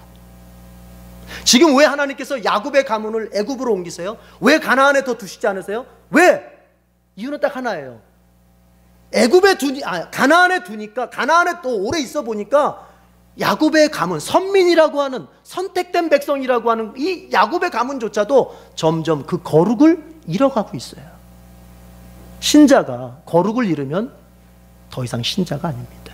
지금 왜 하나님께서 야곱의 가문을 애굽으로 옮기세요? 왜 가나안에 더 두시지 않으세요? 왜? 이유는 딱 하나예요. 가나안에 두니까, 가나안에 또 오래 있어 보니까 야곱의 가문, 선민이라고 하는, 선택된 백성이라고 하는 이 야곱의 가문조차도 점점 그 거룩을 잃어가고 있어요. 신자가 거룩을 잃으면 더 이상 신자가 아닙니다.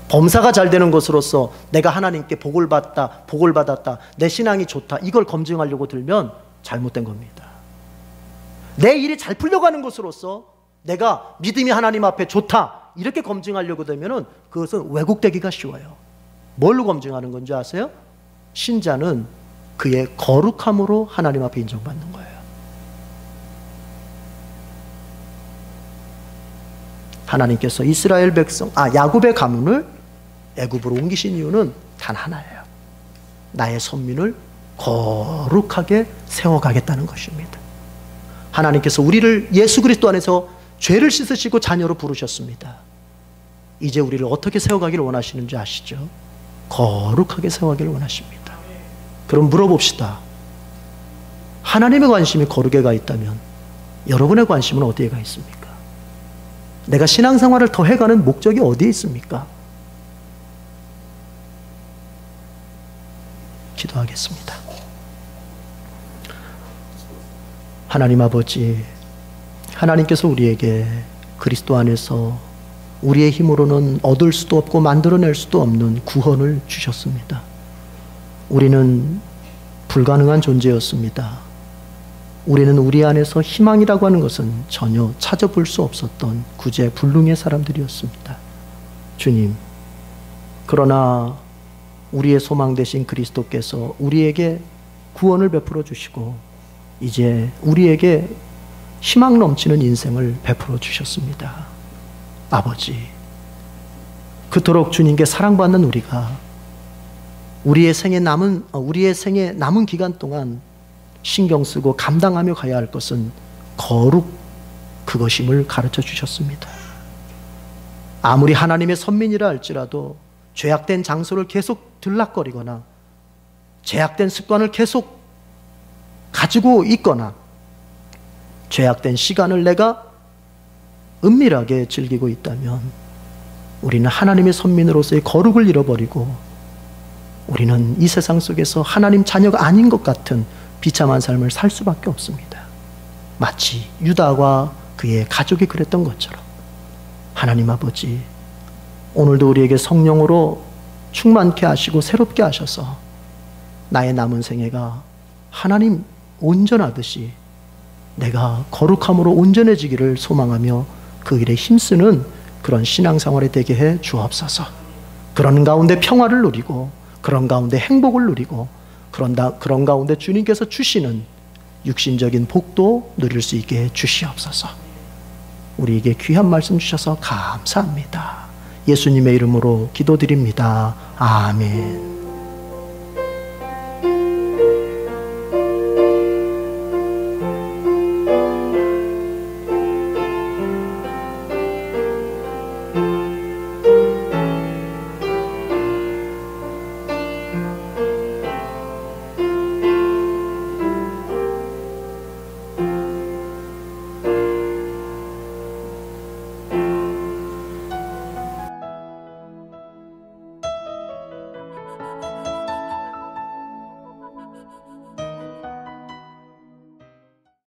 범사가 잘 되는 것으로서 내가 하나님께 복을 받았다, 내 신앙이 좋다, 이걸 검증하려고 들면 잘못된 겁니다. 내 일이 잘 풀려가는 것으로서 내가 믿음이 하나님 앞에 좋다, 이렇게 검증하려고 되면은 그것은 왜곡되기가 쉬워요. 뭘로 검증하는 건지 아세요? 신자는 그의 거룩함으로 하나님 앞에 인정받는 거예요. 하나님께서 이스라엘 백성, 야곱의 가문을 애굽으로 옮기신 이유는 단 하나예요. 나의 선민을 거룩하게 세워가겠다는 것입니다. 하나님께서 우리를 예수 그리스도 안에서 죄를 씻으시고 자녀로 부르셨습니다. 이제 우리를 어떻게 세워가기를 원하시는지 아시죠? 거룩하게 세워가기를 원하십니다. 그럼 물어봅시다. 하나님의 관심이 거룩에 가 있다면 여러분의 관심은 어디에 가 있습니까? 내가 신앙생활을 더 해가는 목적이 어디에 있습니까? 기도하겠습니다. 하나님 아버지, 하나님께서 우리에게 그리스도 안에서 우리의 힘으로는 얻을 수도 없고 만들어낼 수도 없는 구원을 주셨습니다. 우리는 불가능한 존재였습니다. 우리는 우리 안에서 희망이라고 하는 것은 전혀 찾아볼 수 없었던 구제불능의 사람들이었습니다. 주님, 그러나 우리의 소망 되신 그리스도께서 우리에게 구원을 베풀어 주시고 이제 우리에게 희망 넘치는 인생을 베풀어 주셨습니다. 아버지, 그토록 주님께 사랑받는 우리가 우리의 생에 남은 기간 동안 신경 쓰고 감당하며 가야 할 것은 거룩, 그것임을 가르쳐 주셨습니다. 아무리 하나님의 선민이라 할지라도 죄악된 장소를 계속 들락거리거나 죄악된 습관을 계속 가지고 있거나 죄악된 시간을 내가 은밀하게 즐기고 있다면 우리는 하나님의 선민으로서의 거룩을 잃어버리고 우리는 이 세상 속에서 하나님 자녀가 아닌 것 같은 비참한 삶을 살 수밖에 없습니다. 마치 유다와 그의 가족이 그랬던 것처럼 하나님 아버지, 오늘도 우리에게 성령으로 충만케 하시고 새롭게 하셔서 나의 남은 생애가 하나님 온전하듯이 내가 거룩함으로 온전해지기를 소망하며 그 일에 힘쓰는 그런 신앙생활이 되게 해 주옵소서. 그런 가운데 평화를 누리고 그런 가운데 행복을 누리고 그런 가운데 주님께서 주시는 육신적인 복도 누릴 수 있게 해 주시옵소서. 우리에게 귀한 말씀 주셔서 감사합니다. 예수님의 이름으로 기도드립니다. 아멘.